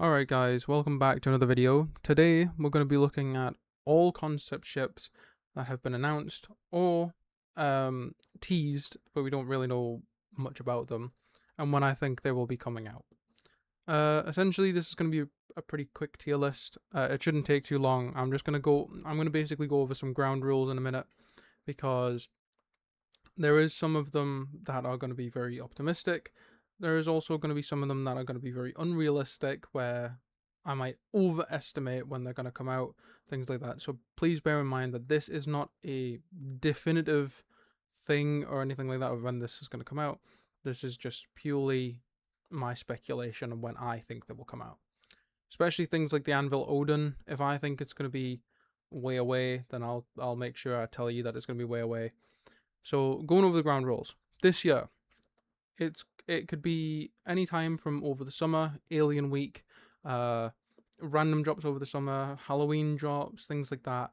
Alright guys, welcome back to another video. Today we're going to be looking at all concept ships that have been announced or teased, but we don't really know much about them, and when I think they will be coming out. Essentially this is going to be a pretty quick tier list. It shouldn't take too long. I'm going to basically go over some ground rules in a minute, because there is some of them that are going to be very optimistic. There is also going to be some of them that are going to be very unrealistic, where I might overestimate when they're going to come out, things like that. So please bear in mind that this is not a definitive thing or anything like that of when this is going to come out. This is just purely my speculation on when I think they will come out. Especially things like the Anvil Odin. If I think it's going to be way away, then I'll make sure I tell you that it's going to be way away. So going over the ground rules. This year, it could be any time from over the summer, Alien Week, random drops over the summer, Halloween drops, things like that.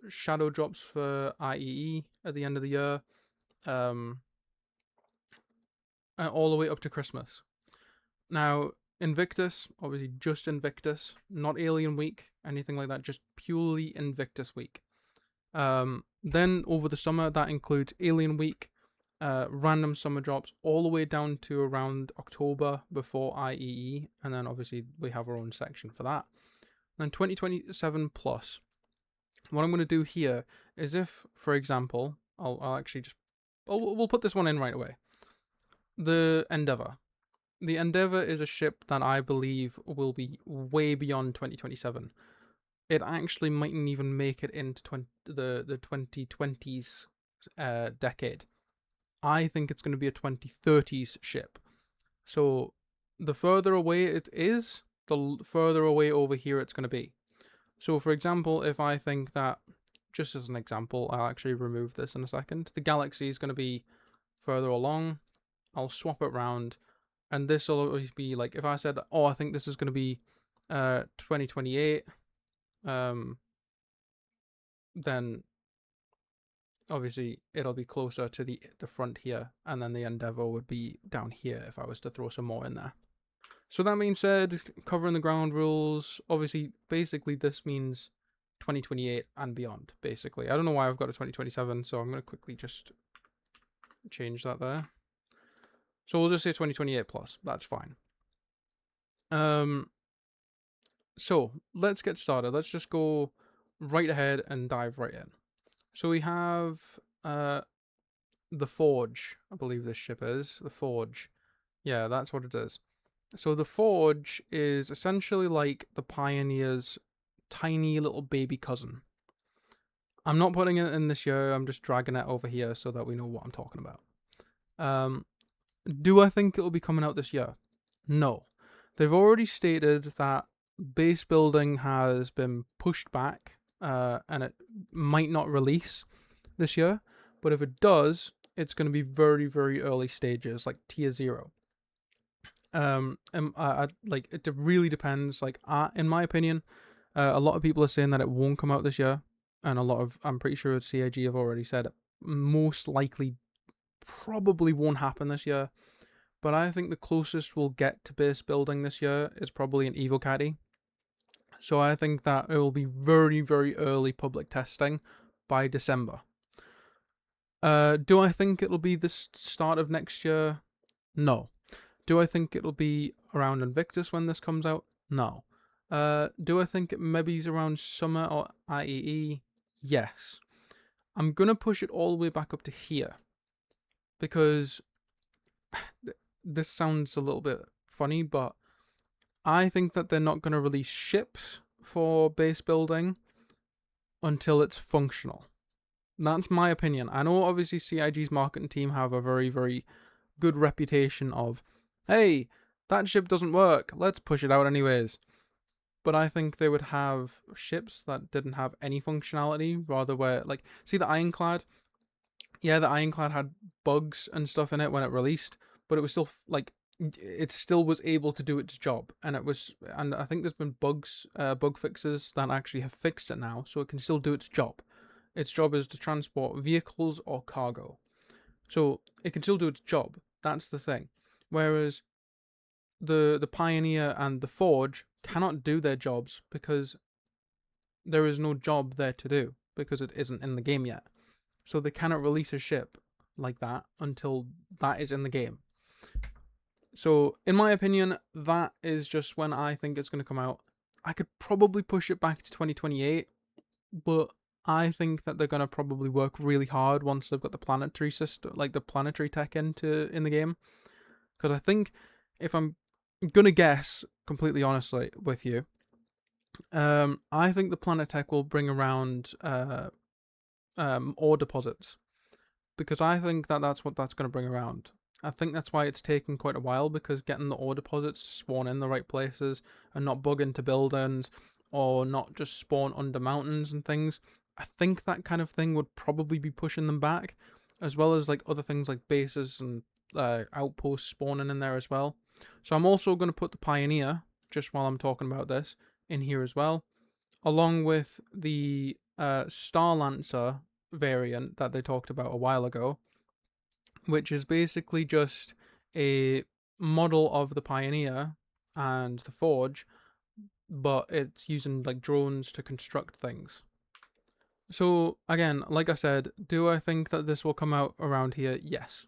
Shadow drops for IEE at the end of the year, and all the way up to Christmas. Now, Invictus, obviously just Invictus, not Alien Week, anything like that, just purely Invictus Week. Then over the summer, that includes Alien Week, random summer drops all the way down to around October before IEE, and then obviously we have our own section for that. Then 2027 plus. What I'm going to do here is, if, for example, I'll actually just, we'll put this one in right away. The Endeavor. The Endeavor is a ship that I believe will be way beyond 2027. It actually mightn't even make it into the 2020s decade. I think it's going to be a 2030s ship. So the further away it is, the further away over here it's going to be. So for example, if I think that, just as an example, I'll actually remove this in a second, the Galaxy is going to be further along, I'll swap it around, and this will always be like, if I said, oh, I think this is going to be 2028, then obviously it'll be closer to the front here, and then the Endeavor would be down here if I was to throw some more in there. So that being said, covering the ground rules, obviously, basically this means 2028 and beyond, basically. I don't know why I've got a 2027, so I'm going to quickly just change that there. So we'll just say 2028 plus, that's fine. So let's get started. Let's just go right ahead and dive right in. So we have the Forge, I believe this ship is. The Forge. Yeah, that's what it is. So the Forge is essentially like the Pioneer's tiny little baby cousin. I'm not putting it in this year, I'm just dragging it over here so that we know what I'm talking about. Do I think it'll be coming out this year? No. They've already stated that base building has been pushed back, and it might not release this year, but if it does, it's going to be very, very early stages, like tier 0. And like, it really depends. Like, in my opinion, a lot of people are saying that it won't come out this year, and I'm pretty sure CIG have already said it most likely probably won't happen this year. But I think the closest we'll get to base building this year is probably an Evo Caddy. So I think that it will be very, very early public testing by December. Do I think it'll be the start of next year? No. Do I think it'll be around Invictus when this comes out? No. Do I think it maybe is around summer or IEE? Yes. I'm going to push it all the way back up to here, because this sounds a little bit funny, but I think that they're not going to release ships for base building until it's functional. That's my opinion. I know obviously CIG's marketing team have a very, very good reputation of, hey, that ship doesn't work, let's push it out anyways. But I think they would have ships that didn't have any functionality, rather where, like, see the Ironclad? Yeah, the Ironclad had bugs and stuff in it when it released, but it was still, like, it still was able to do its job, and I think there's been bug fixes that actually have fixed it now, so it can still do its job. Its job is to transport vehicles or cargo, so it can still do its job. That's the thing. Whereas the Pioneer and the Forge cannot do their jobs because there is no job there to do because it isn't in the game yet. So they cannot release a ship like that until that is in the game. So in my opinion, that is just when I think it's going to come out. I could probably push it back to 2028, but I think that they're going to probably work really hard once they've got the planetary system, like the planetary tech in the game. Because I think, if I'm going to guess completely honestly with you, I think the planet tech will bring around ore deposits. Because I think that that's what that's going to bring around. I think that's why it's taken quite a while, because getting the ore deposits to spawn in the right places and not bug into buildings or not just spawn under mountains and things, I think that kind of thing would probably be pushing them back, as well as like other things like bases and outposts spawning in there as well. So I'm also going to put the Pioneer, just while I'm talking about this, in here as well, along with the Star Lancer variant that they talked about a while ago, which is basically just a model of the Pioneer and the Forge, but it's using like drones to construct things. So again, like I said, do I think that this will come out around here? Yes.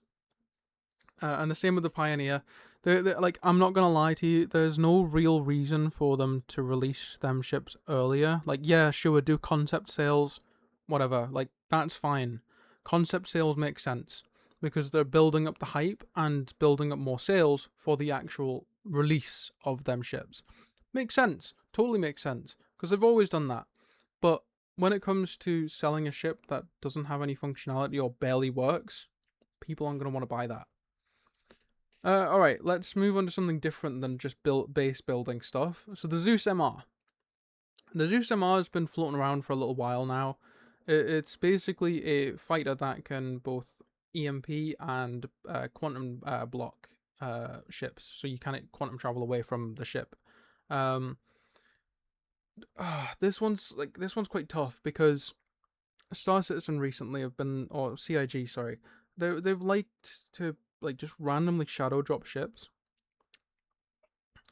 And the same with the Pioneer. They're, like, I'm not gonna lie to you, there's no real reason for them to release them ships earlier. Like, yeah, sure, do concept sales, whatever, like, that's fine. Concept sales make sense, because they're building up the hype and building up more sales for the actual release of them ships. Makes sense, totally makes sense, because they've always done that. But when it comes to selling a ship that doesn't have any functionality or barely works, people aren't going to want to buy that. Alright, let's move on to something different than just base building stuff. So the Zeus MR. The Zeus MR has been floating around for a little while now. It's basically a fighter that can both EMP and quantum block ships, so you can't quantum travel away from the ship. This one's quite tough, because Star Citizen recently have been, or CIG, sorry, they've liked to like just randomly shadow drop ships,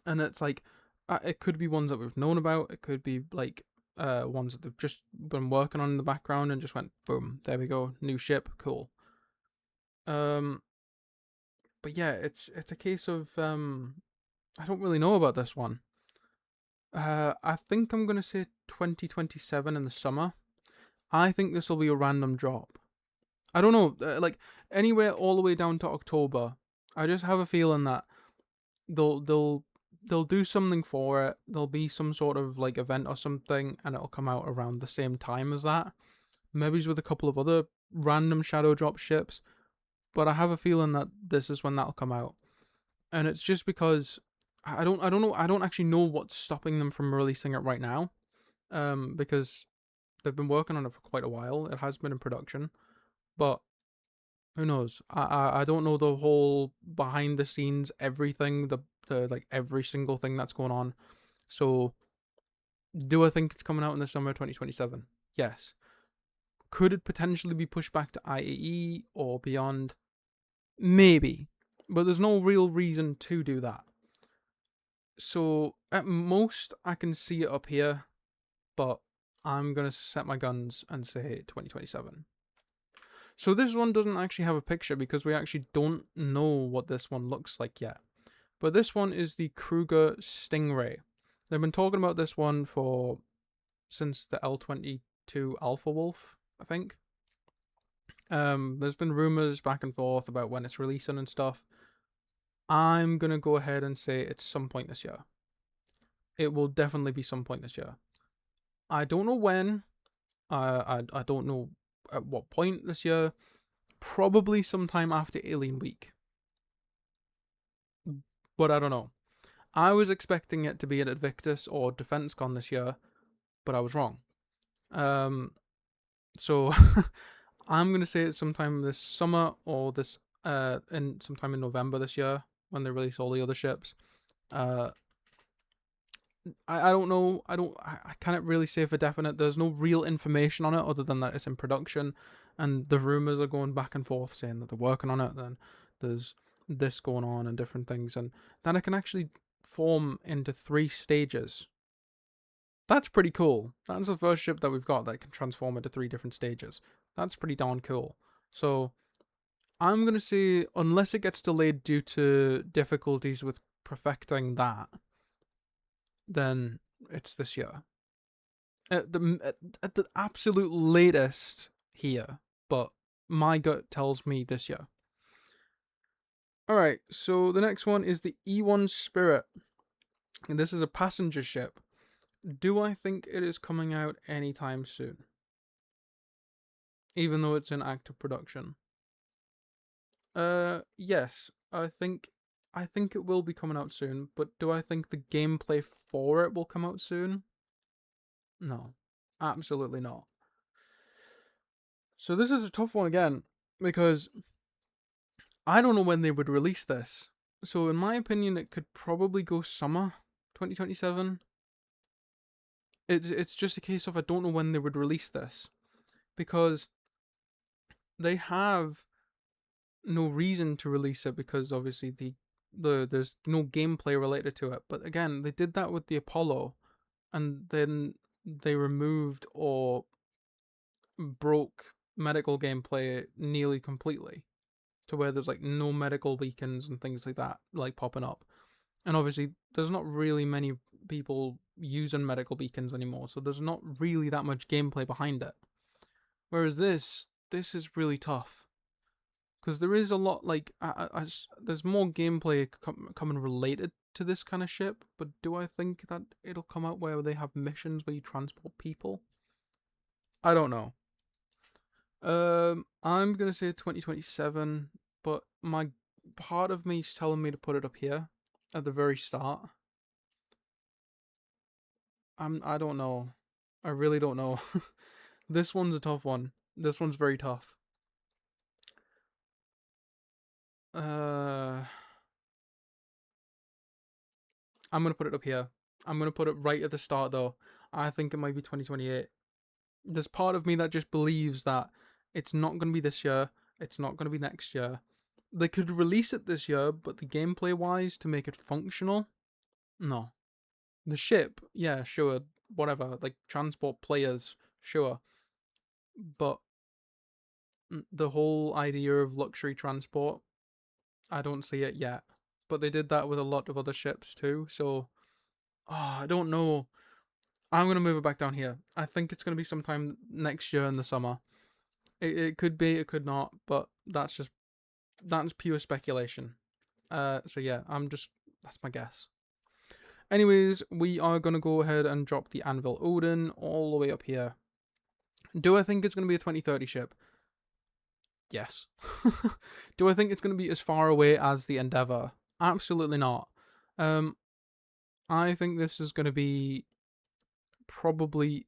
and it's like it could be ones that we've known about, it could be like ones that they've just been working on in the background and just went boom, there we go, new ship, cool. But yeah, it's a case of I don't really know about this one. I think I'm gonna say 2027 in the summer. I think this will be a random drop. I don't know, like anywhere all the way down to October. I just have a feeling that they'll do something for it. There'll be some sort of like event or something, and it'll come out around the same time as that. Maybe with a couple of other random shadow drop ships, but I have a feeling that this is when that'll come out. And it's just because I don't know. I don't actually know what's stopping them from releasing it right now, because they've been working on it for quite a while. It has been in production. But who knows? I don't know the whole behind the scenes everything, the like every single thing that's going on. So do I think it's coming out in the summer of 2027? Yes. Could it potentially be pushed back to IAE or beyond? Maybe. But there's no real reason to do that. So at most I can see it up here, but I'm gonna set my guns and say 2027. So this one doesn't actually have a picture, because we actually don't know what this one looks like yet. But this one is the Kruger Stingray. They've been talking about this one since the L22 Alpha Wolf, I think. There's been rumors back and forth about when it's releasing and stuff. I'm going to go ahead and say it's some point this year. It will definitely be some point this year. I don't know when. I don't know at what point this year. Probably sometime after Alien Week. But I don't know. I was expecting it to be at Invictus or DefenseCon this year, but I was wrong. So I'm going to say it's sometime this summer, or this sometime in November this year, when they release all the other ships. I don't know. I can't really say for definite. There's no real information on it other than that it's in production, and the rumors are going back and forth saying that they're working on it. Then there's this going on and different things, and then it can actually form into 3 stages. That's pretty cool. That's the first ship that we've got that can transform into 3 different stages. That's pretty darn cool. So I'm going to say, unless it gets delayed due to difficulties with perfecting that, then it's this year. At the absolute latest here, but my gut tells me this year. Alright, so the next one is the E1 Spirit. And this is a passenger ship. Do I think it is coming out anytime soon? Even though it's in active production. Yes. I think it will be coming out soon, but do I think the gameplay for it will come out soon? No. Absolutely not. So this is a tough one again, because I don't know when they would release this. So in my opinion, it could probably go summer 2027. It's just a case of I don't know when they would release this, because they have no reason to release it, because obviously there's no gameplay related to it. But again, they did that with the Apollo, and then they removed or broke medical gameplay nearly completely, to where there's like no medical beacons and things like that like popping up. And obviously there's not really many people using medical beacons anymore, so there's not really that much gameplay behind it. Whereas this is really tough, because there is a lot, like, there's more gameplay coming related to this kind of ship, but do I think that it'll come out where they have missions where you transport people? I don't know. I'm gonna say 2027, but my part of me is telling me to put it up here at the very start. I don't know. I really don't know. This one's a tough one. This one's very tough. I'm gonna put it up here. I'm gonna put it right at the start though. I think it might be 2028. There's part of me that just believes that it's not gonna be this year. It's not gonna be next year. They could release it this year, but the gameplay wise, to make it functional, no. The ship, yeah, sure, whatever, like transport players, sure. But the whole idea of luxury transport, I don't see it yet. But they did that with a lot of other ships too, so I don't know. I'm gonna move it back down here. I think it's gonna be sometime next year in the summer. It could be, it could not, but that's pure speculation. So yeah, that's my guess. Anyways, we are gonna go ahead and drop the Anvil Odin all the way up here. Do I think it's gonna be a 2030 ship? Yes. Do I think it's gonna be as far away as the Endeavour? Absolutely not. I think this is gonna be probably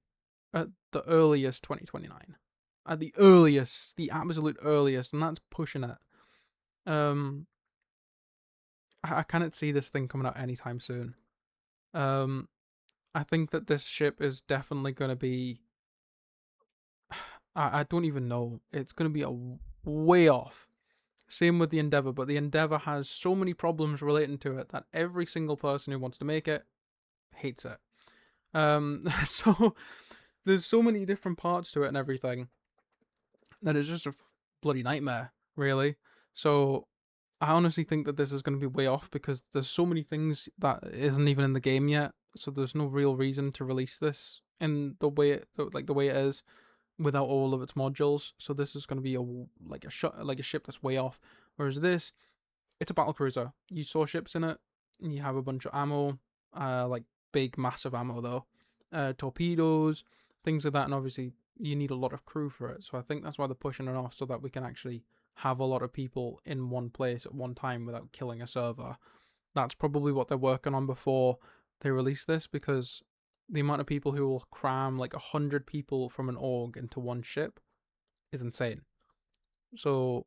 at the earliest 2029. At the earliest, the absolute earliest, and that's pushing it. I cannot see this thing coming out anytime soon. I think that this ship is definitely going to be. I don't even know. It's going to be a way off. Same with the Endeavour, but the Endeavour has so many problems relating to it that every single person who wants to make it hates it. So there's so many different parts to it and everything that it's just a bloody nightmare, really. So I honestly think that this is going to be way off, because there's so many things that isn't even in the game yet. So there's no real reason to release this in the way it is, without all of its modules. So this is going to be a ship that's way off. Whereas this, it's a battle cruiser. You saw ships in it, and you have a bunch of ammo, like big massive ammo though, torpedoes, things like that, and obviously you need a lot of crew for it. So I think that's why they're pushing it off, so that we can actually have a lot of people in one place at one time without killing a server. That's probably what they're working on before they release this, because the amount of people who will cram like 100 people from an org into one ship is insane. So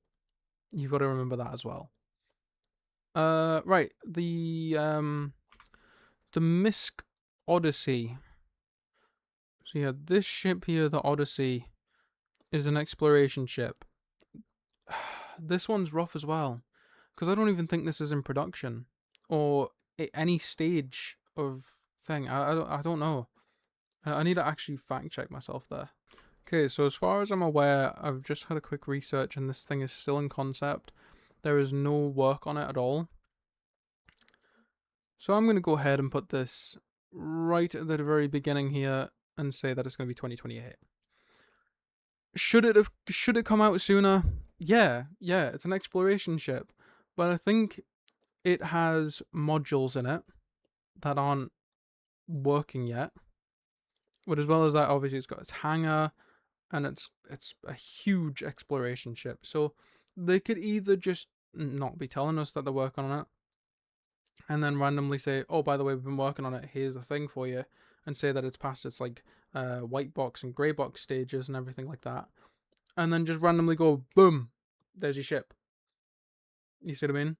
you've got to remember that as well. Right, the MISC Odyssey. So yeah, this ship here, the Odyssey, is an exploration ship. This one's rough as well. Because I don't even think this is in production or at any stage of thing. I don't know. I need to actually fact check myself there. Okay, so as far as I'm aware, I've just had a quick research and this thing is still in concept. There is no work on it at all. So I'm going to go ahead and put this right at the very beginning here and say that it's going to be 2028. Should it come out sooner? Yeah, it's an exploration ship. But I think it has modules in it that aren't working yet. But as well as that, obviously it's got its hangar and it's a huge exploration ship. So they could either just not be telling us that they're working on it and then randomly say, oh, by the way, we've been working on it, here's a thing for you, and say that it's past its like white box and grey box stages and everything like that, and then just randomly go, boom, there's your ship. You see what I mean?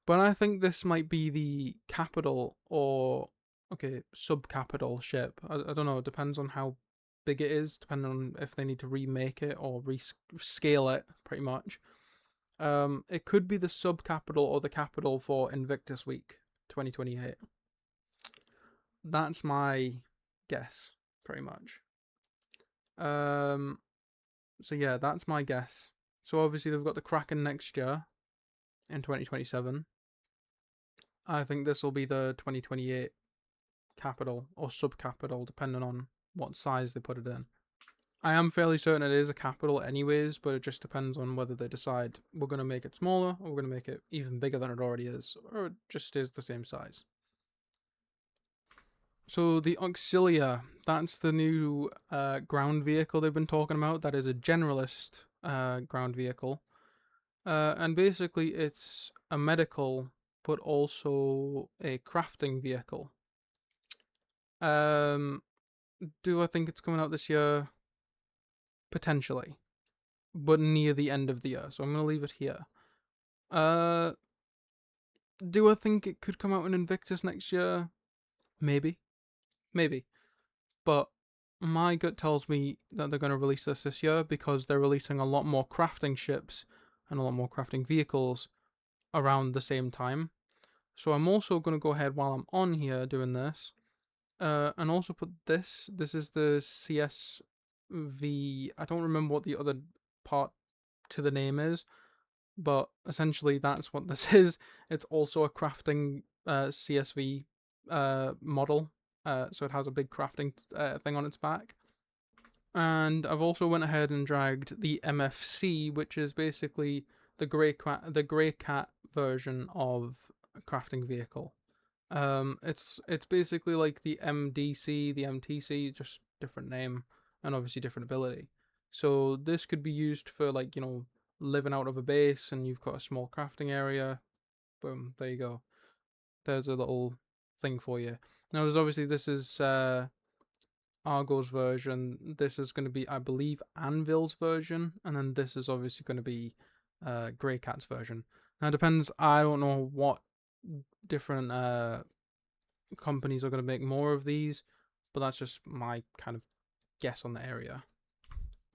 But I think this might be the capital or, okay, sub-capital ship. I don't know, it depends on how big it is, depending on if they need to remake it or rescale it, pretty much. It could be the sub-capital or the capital for Invictus Week 2028. That's my guess, pretty much. So yeah, that's my guess. So obviously they've got the Kraken next year in 2027. I think this will be the 2028 capital or sub-capital, depending on what size they put it in. I am fairly certain it is a capital anyways, but it just depends on whether they decide we're going to make it smaller or we're going to make it even bigger than it already is, or it just is the same size. So the Auxilia, that's the new ground vehicle they've been talking about. That is a generalist ground vehicle. And basically it's a medical, but also a crafting vehicle. Do I think it's coming out this year? Potentially. But near the end of the year, so I'm going to leave it here. Do I think it could come out in Invictus next year? Maybe. But my gut tells me that they're going to release this year because they're releasing a lot more crafting ships and a lot more crafting vehicles around the same time. So I'm also going to go ahead while I'm on here doing this and also put this. This is the CSV. I don't remember what the other part to the name is, but essentially that's what this is. It's also a crafting CSV model, so it has a big crafting thing on its back. And I've also went ahead and dragged the MFC, which is basically the grey cat version of a crafting vehicle. It's basically like the MDC, the MTC, just different name and obviously different ability. So this could be used for, like, you know, living out of a base and you've got a small crafting area. Boom, there you go. There's a little thing for you. Now there's obviously, this is Argo's version. This is going to be, I believe, Anvil's version, and then this is obviously going to be Grey Cat's version. Now it depends, I don't know what different companies are going to make more of these, but that's just my kind of guess on the area.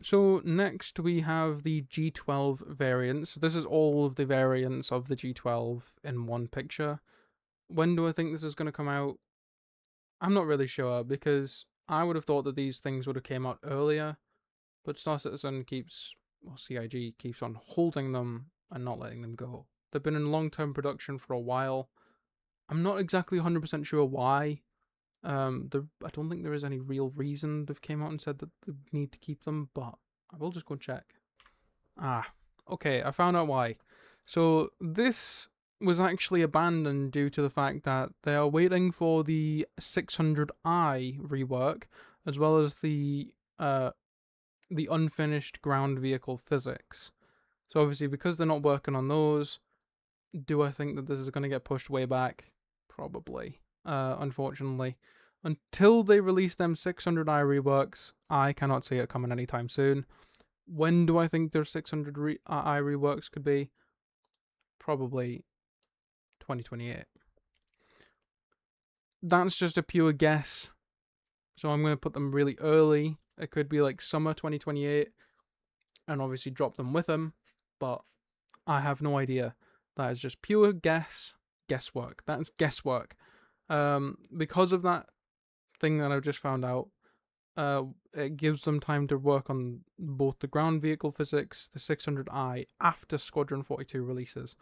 So next we have the G12 variants. This is all of the variants of the G12 in one picture. When do I think this is going to come out? I'm not really sure, because I would have thought that these things would have came out earlier, but Star Citizen CIG keeps on holding them and not letting them go. They've been in long-term production for a while. I'm not exactly 100% sure why. I don't think there is any real reason they've came out and said that they need to keep them, but I will just go check. Okay, I found out why. So this was actually abandoned due to the fact that they are waiting for the 600i rework, as well as the unfinished ground vehicle physics. So obviously, because they're not working on those, do I think that this is going to get pushed way back? Probably. Unfortunately. Until they release them 600i reworks, I cannot see it coming anytime soon. When do I think their 600i reworks could be? Probably 2028. That's just a pure guess. So I'm going to put them really early. It could be like summer 2028 and obviously drop them with them, but I have no idea. That is just pure guesswork. That's guesswork. Because of that thing that I've just found out, it gives them time to work on both the ground vehicle physics, the 600i, after Squadron 42 releases.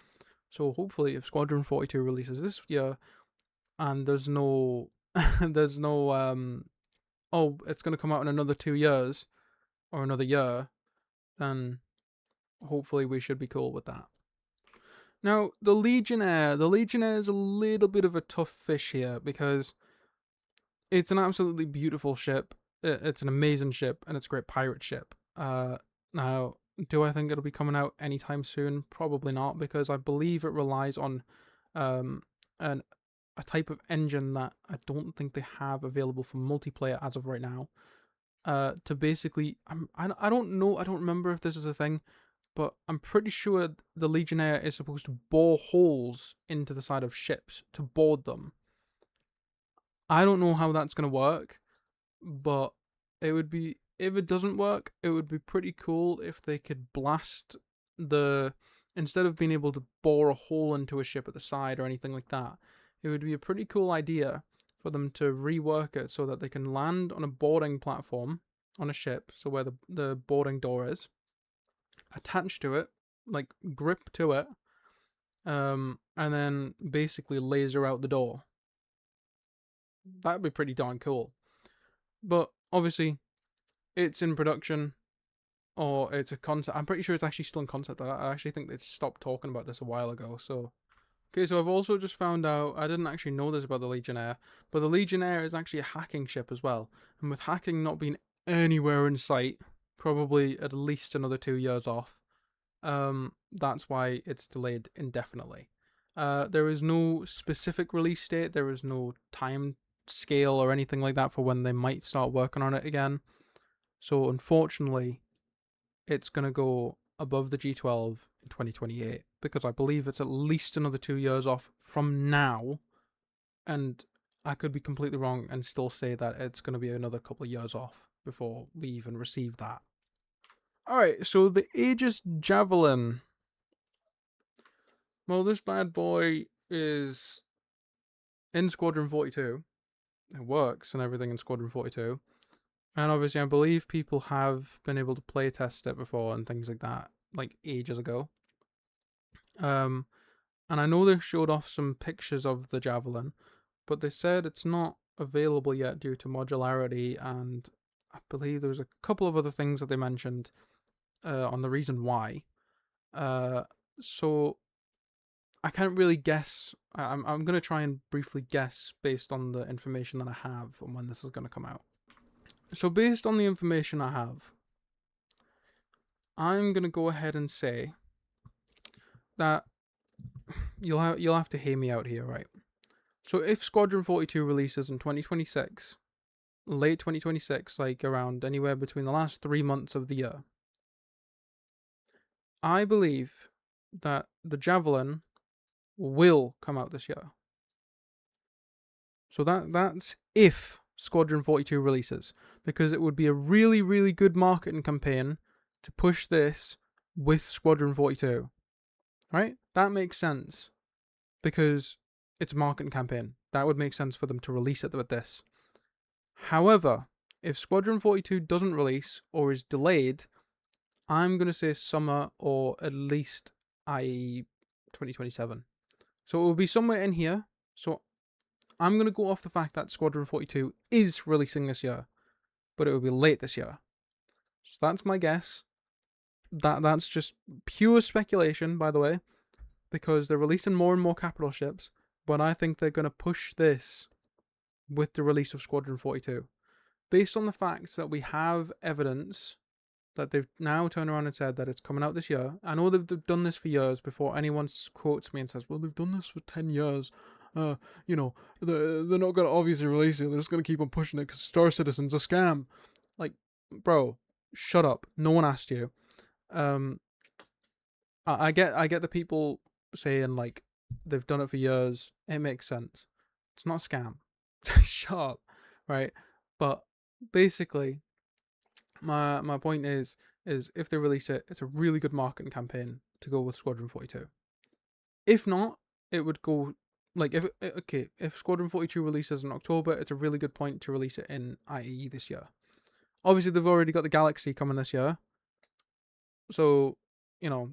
So hopefully, if Squadron 42 releases this year, and there's no, there's no, oh, it's going to come out in another 2 years, or another year, then hopefully we should be cool with that. Now, the Legionnaire is a little bit of a tough fish here, because it's an absolutely beautiful ship. It's an amazing ship, and it's a great pirate ship. Now, do I think it'll be coming out anytime soon? Probably not, because I believe it relies on a type of engine that I don't think they have available for multiplayer as of right now. To basically, I don't know, I don't remember if this is a thing, but I'm pretty sure the Legionnaire is supposed to bore holes into the side of ships to board them. I don't know how that's going to work, but it would be, if it doesn't work, it would be pretty cool if they could blast instead of being able to bore a hole into a ship at the side or anything like that, it would be a pretty cool idea for them to rework it so that they can land on a boarding platform on a ship, so where the boarding door is, attach to it, like grip to it, and then basically laser out the door. That'd be pretty darn cool. But obviously, it's in production, or it's a concept. I'm pretty sure it's actually still in concept. I actually think they stopped talking about this a while ago. So, okay, so I've also just found out, I didn't actually know this about the Legionnaire, but the Legionnaire is actually a hacking ship as well. And with hacking not being anywhere in sight, probably at least another 2 years off, that's why it's delayed indefinitely. There is no specific release date. There is no time scale or anything like that for when they might start working on it again. So unfortunately, it's going to go above the G12 in 2028, because I believe it's at least another 2 years off from now, and I could be completely wrong and still say that it's going to be another couple of years off before we even receive that. Alright, so the Aegis Javelin. Well, this bad boy is in Squadron 42. It works and everything in Squadron 42. And obviously, I believe people have been able to play test it before and things like that, like ages ago. And I know they showed off some pictures of the Javelin, but they said it's not available yet due to modularity, and I believe there was a couple of other things that they mentioned on the reason why. So I can't really guess. I'm going to try and briefly guess based on the information that I have on when this is going to come out. So based on the information I have, I'm going to go ahead and say that you'll have to hear me out here, right? So if Squadron 42 releases in 2026, late 2026, like around anywhere between the last 3 months of the year, I believe that the Javelin will come out this year. So that's if Squadron 42 releases, because it would be a really, really good marketing campaign to push this with Squadron 42. Right? That makes sense, because it's a marketing campaign. That would make sense for them to release it with this. However, if Squadron 42 doesn't release or is delayed, I'm going to say summer, or at least 2027. So it will be somewhere in here. So I'm going to go off the fact that Squadron 42 is releasing this year, but it will be late this year. So that's my guess. That's just pure speculation, by the way, because they're releasing more and more capital ships, but I think they're going to push this with the release of Squadron 42. Based on the fact that we have evidence that they've now turned around and said that it's coming out this year. I know they've done this for years before anyone quotes me and says, well, they've done this for 10 years. They're not going to obviously release it. They're just going to keep on pushing it because Star Citizen's a scam. Like, bro, shut up. No one asked you. I get the people saying, like, they've done it for years. It makes sense. It's not a scam. Shut up. Right? But basically, my point is if they release it, it's a really good marketing campaign to go with Squadron 42. If not, it would go like if Squadron 42 releases in October, it's a really good point to release it in IE this year. Obviously, they've already got the Galaxy coming this year, so you know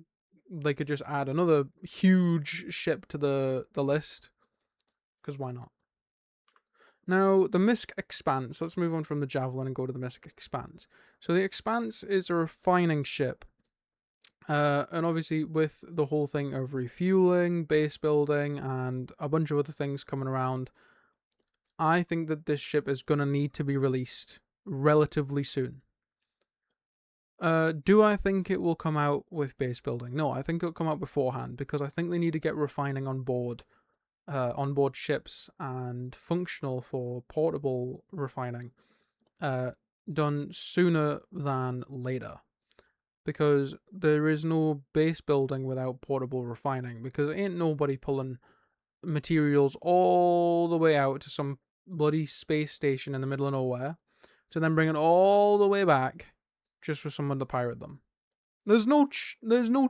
they could just add another huge ship to the list, because why not? Now, the MISC Expanse. Let's move on from the Javelin and go to the MISC Expanse. So the Expanse is a refining ship. And obviously with the whole thing of refueling, base building, and a bunch of other things coming around, I think that this ship is going to need to be released relatively soon. Do I think it will come out with base building? No, I think it'll come out beforehand, because I think they need to get refining on board ships and functional for portable refining done sooner than later, because there is no base building without portable refining, because ain't nobody pulling materials all the way out to some bloody space station in the middle of nowhere to then bring it all the way back just for someone to pirate them. There's no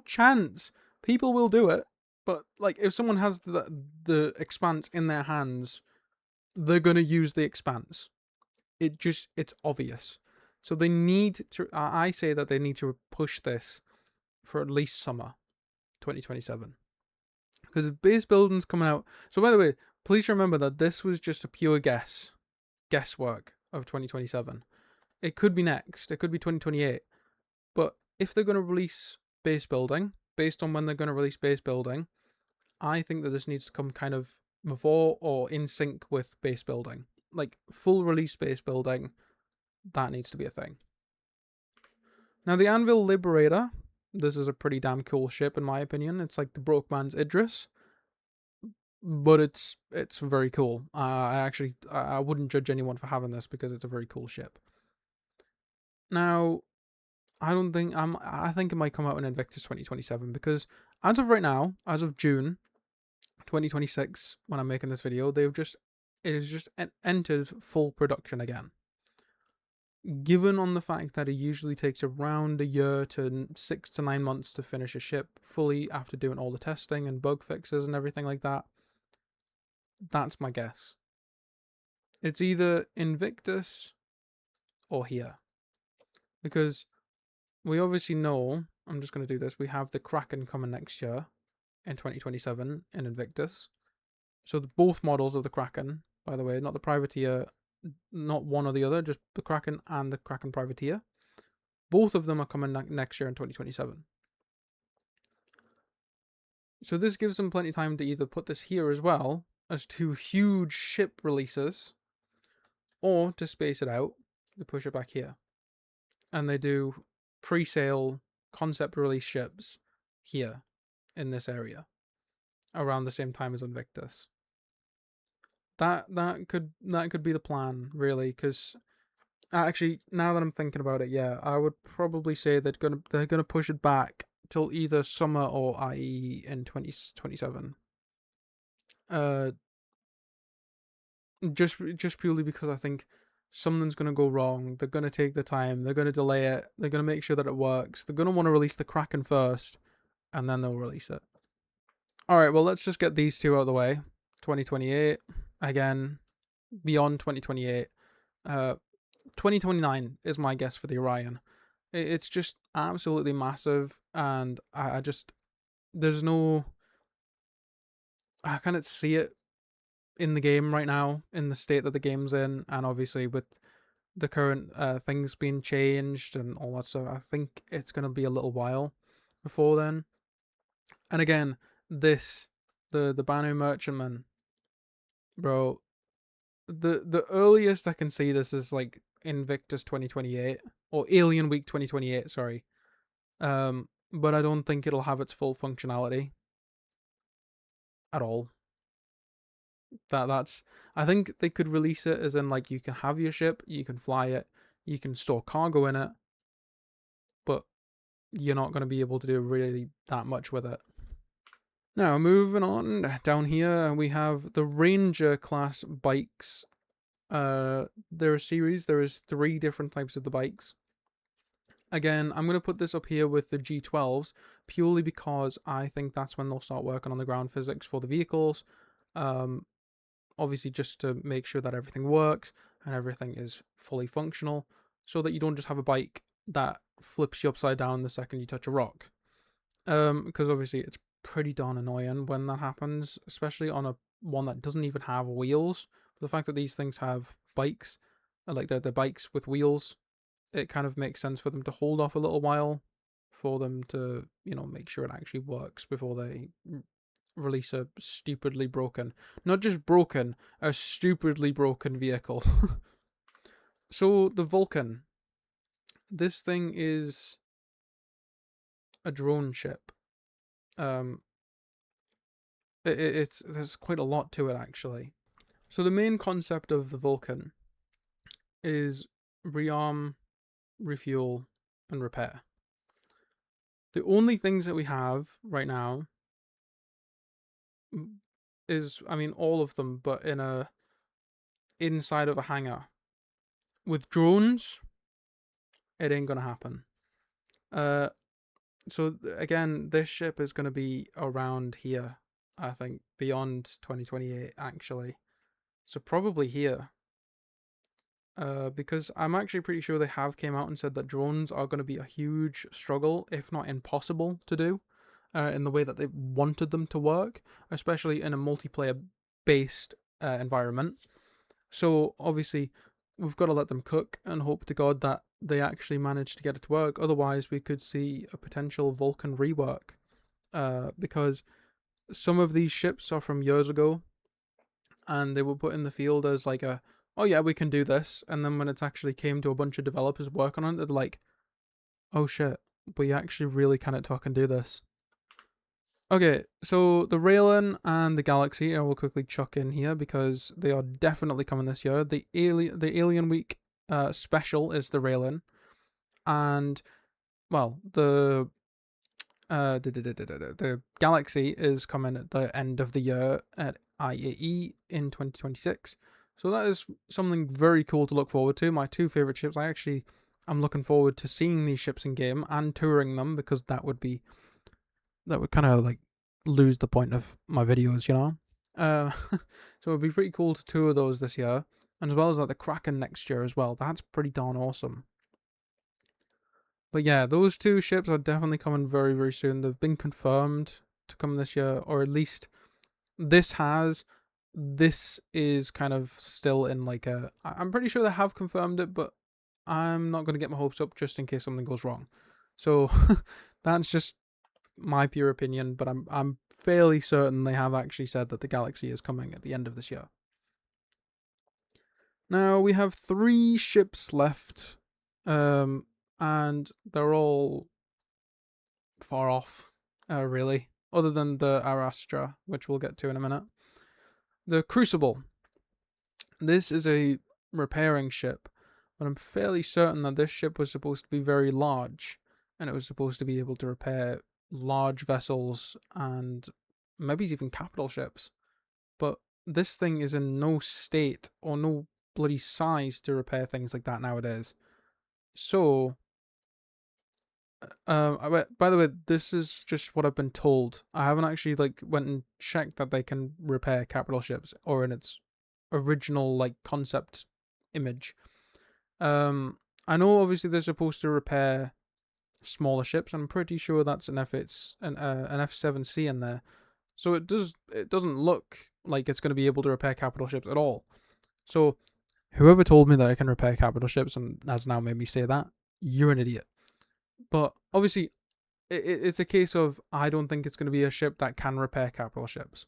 chance. People will do it, but like if someone has the Expanse in their hands, they're gonna use the Expanse. It's obvious. So they need to. I say that they need to push this for at least summer 2027, because base building's coming out. So by the way, please remember that this was just a pure guesswork of 2027. It could be next. It could be 2028. But if they're going to release base building, based on when they're going to release base building, I think that this needs to come kind of before or in sync with base building. Like full release base building, that needs to be a thing. Now the Anvil Liberator, this is a pretty damn cool ship in my opinion. It's like the broke man's Idris, but it's very cool. I wouldn't judge anyone for having this, because it's a very cool ship. Now, I think it might come out in Invictus 2027, because as of right now, as of June 2026, when I'm making this video, it has just entered full production again. Given on the fact that it usually takes around a year to 6 to 9 months to finish a ship fully after doing all the testing and bug fixes and everything like that, that's my guess. It's either Invictus or here. Because we obviously know, I'm just going to do this, we have the Kraken coming next year in 2027 in Invictus. So both models of the Kraken, by the way, not the Privateer, not one or the other, just the Kraken and the Kraken Privateer. Both of them are coming next year in 2027. So this gives them plenty of time to either put this here as well as 2 huge ship releases, or to space it out, to push it back here. And they do pre-sale concept release ships here in this area around the same time as Invictus. That could be the plan, really, because actually now that I'm thinking about it, yeah, I would probably say they're gonna push it back till either summer or IE in 2027. Just purely because I think something's gonna go wrong. They're gonna take the time. They're gonna delay it. They're gonna make sure that it works. They're gonna want to release the Kraken first, and then they'll release it. All right. Well, let's just get these two out of the way. 2028 again, beyond 2028. 2029 is my guess for the Orion. It's just absolutely massive, and I cannot see it in the game right now, in the state that the game's in, and obviously with the current things being changed and all that stuff. I think it's going to be a little while before then. And again, the Banu Merchantman, bro, the earliest I can see this is like Invictus 2028 or Alien Week 2028, sorry. But I don't think it'll have its full functionality at all. I think they could release it as in like you can have your ship, you can fly it, you can store cargo in it, but you're not going to be able to do really that much with it. Now, moving on, down here we have the Ranger class bikes. They're a series. There is 3 different types of the bikes. Again, I'm going to put this up here with the G12s purely because I think that's when they'll start working on the ground physics for the vehicles. Obviously, just to make sure that everything works and everything is fully functional, so that you don't just have a bike that flips you upside down the second you touch a rock. Because obviously it's pretty darn annoying when that happens, especially on a one that doesn't even have wheels. The fact that these things have bikes, like they're bikes with wheels, it kind of makes sense for them to hold off a little while, for them to, you know, make sure it actually works before they release a stupidly broken, not just broken, a stupidly broken vehicle. So the Vulcan, this thing is a drone ship. It's there's quite a lot to it actually. So the main concept of the Vulcan is rearm, refuel, and repair. The only things that we have right now is, I mean, all of them, but inside of a hangar. With drones, it ain't gonna happen. So again, this ship is gonna be around here, I think, beyond 2028 actually. So probably here. Because I'm actually pretty sure they have came out and said that drones are going to be a huge struggle, if not impossible, to do in the way that they wanted them to work, especially in a multiplayer-based environment. So obviously, we've got to let them cook and hope to God that they actually manage to get it to work. Otherwise, we could see a potential Vulcan rework, because some of these ships are from years ago, and they were put in the field as like a, oh yeah, we can do this. And then when it's actually came to a bunch of developers working on it, they're like, oh shit, we actually really cannot talk and do this. Okay, so the Railen and the Galaxy I will quickly chuck in here because they are definitely coming this year. The Alien Week special is the Railen, and well, the Galaxy is coming at the end of the year at IAE in 2026. So that is something very cool to look forward to. My two favorite ships. I'm looking forward to seeing these ships in game and touring them, because that would kind of like lose the point of my videos, you know. So it'd be pretty cool to tour those this year, and as well as like the Kraken next year as well. That's pretty darn awesome. But yeah, those two ships are definitely coming very, very soon. They've been confirmed to come this year, or at least this is kind of still in like a, I'm pretty sure they have confirmed it, but I'm not going to get my hopes up just in case something goes wrong. So that's just my pure opinion, but I'm fairly certain they have actually said that the Galaxy is coming at the end of this year. Now we have 3 ships left, and they're all far off, really, other than the Arashra, which we'll get to in a minute. The Crucible. This is a repairing ship, but I'm fairly certain that this ship was supposed to be very large, and it was supposed to be able to repair large vessels and maybe even capital ships. But this thing is in no state or no bloody size to repair things like that nowadays. So, by the way, this is just what I've been told. I haven't actually like went and checked that they can repair capital ships or in its original like concept image. I know obviously they're supposed to repair smaller ships. I'm pretty sure that's an F7C in there. So it doesn't look like it's going to be able to repair capital ships at all. So whoever told me that I can repair capital ships and has now made me say that, you're an idiot. But obviously, it's a case of I don't think it's going to be a ship that can repair capital ships.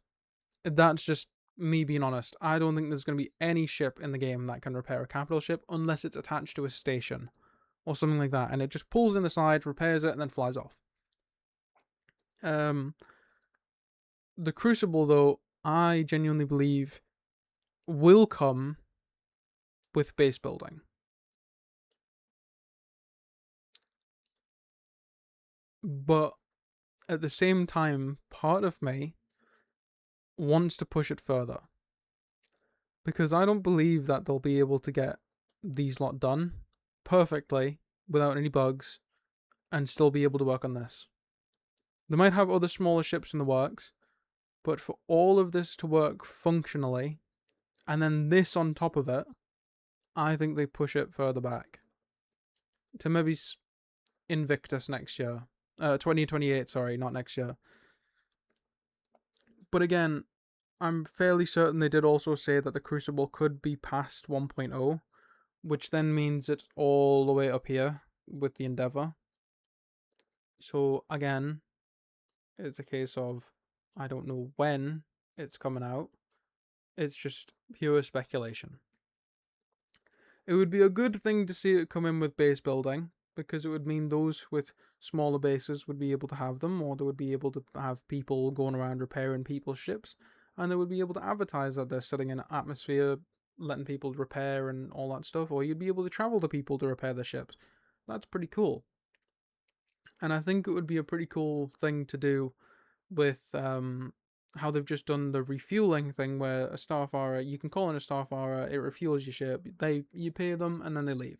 That's just me being honest. I don't think there's going to be any ship in the game that can repair a capital ship unless it's attached to a station or something like that, and it just pulls in the side, repairs it, and then flies off. The Crucible, though, I genuinely believe will come with base building. But at the same time, part of me wants to push it further, because I don't believe that they'll be able to get these lot done perfectly without any bugs and still be able to work on this. They might have other smaller ships in the works, but for all of this to work functionally, and then this on top of it, I think they push it further back to maybe Invictus next year. 2028, sorry, not next year. But again, I'm fairly certain they did also say that the Crucible could be past 1.0, which then means it's all the way up here with the Endeavor. So again, it's a case of I don't know when it's coming out. It's just pure speculation. It would be a good thing to see it come in with base building, because it would mean those with smaller bases would be able to have them, or they would be able to have people going around repairing people's ships, and they would be able to advertise that they're sitting in an atmosphere, letting people repair and all that stuff, or you'd be able to travel to people to repair their ships. That's pretty cool. And I think it would be a pretty cool thing to do with how they've just done the refueling thing, where a Starfarer, you can call in a Starfarer, it refuels your ship, you pay them, and then they leave.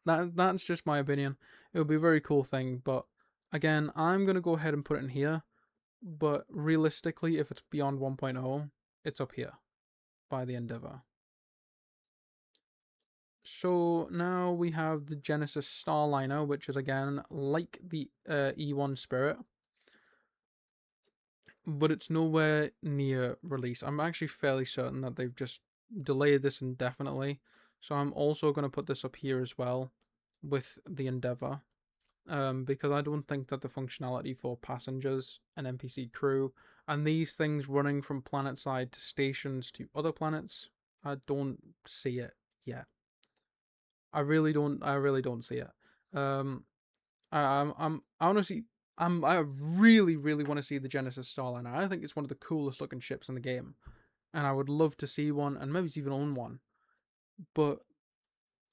That's just my opinion. It would be a very cool thing, but again, I'm going to go ahead and put it in here, but realistically, if it's beyond 1.0, it's up here by the Endeavor. So now we have the Genesis Starliner, which is again like the E1 Spirit, but it's nowhere near release. I'm actually fairly certain that they've just delayed this indefinitely. So I'm also going to put this up here as well with the Endeavor, because I don't think that the functionality for passengers and NPC crew and these things running from planet side to stations to other planets, I don't see it yet. I really don't see it. I really want to see the Genesis Starliner. I think it's one of the coolest looking ships in the game, and I would love to see one, and maybe even own one. But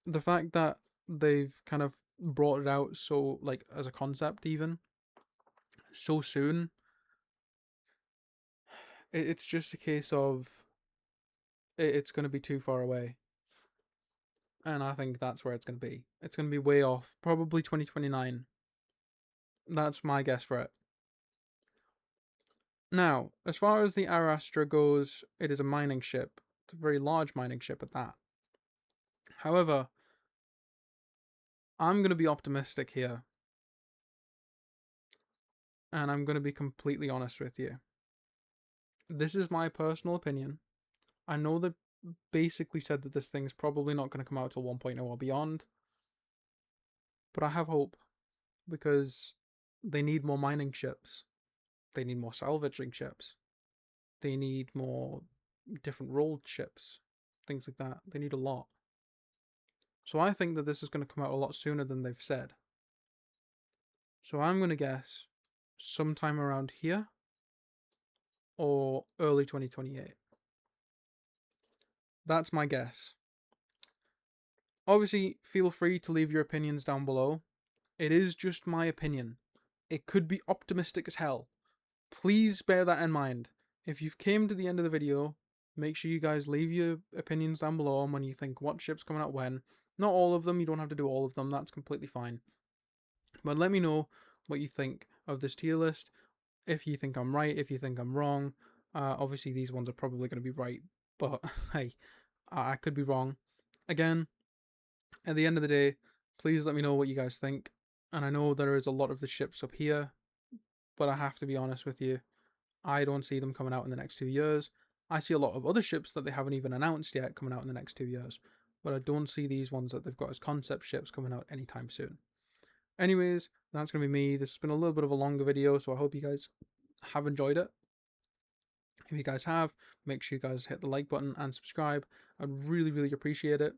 the fact that they've kind of brought it out so, like, as a concept even so soon, it's just a case of it's going to be too far away. And I think that's where it's going to be. It's going to be way off, probably 2029. That's my guess for it. Now, as far as the Arashra goes, it is a mining ship. It's a very large mining ship at that. However, I'm going to be optimistic here. And I'm going to be completely honest with you. This is my personal opinion. I know they basically said that this thing's probably not going to come out till 1.0 or beyond. But I have hope, because they need more mining ships. They need more salvaging ships. They need more different rolled ships. Things like that. They need a lot. So I think that this is going to come out a lot sooner than they've said. So I'm going to guess sometime around here or early 2028. That's my guess. Obviously, feel free to leave your opinions down below. It is just my opinion. It could be optimistic as hell. Please bear that in mind. If you've came to the end of the video, make sure you guys leave your opinions down below on when you think what ship's coming out when. Not all of them, you don't have to do all of them, that's completely fine. But let me know what you think of this tier list. If you think I'm right, if you think I'm wrong. Obviously these ones are probably going to be right, but hey, I could be wrong. Again, at the end of the day, please let me know what you guys think. And I know there is a lot of the ships up here, but I have to be honest with you, I don't see them coming out in the next 2 years. I see a lot of other ships that they haven't even announced yet coming out in the next 2 years, but I don't see these ones that they've got as concept ships coming out anytime soon. Anyways, that's going to be me. This has been a little bit of a longer video, so I hope you guys have enjoyed it. If you guys have, make sure you guys hit the like button and subscribe. I'd really appreciate it.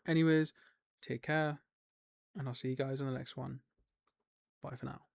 Anyways, take care, and I'll see you guys in the next one. Bye for now.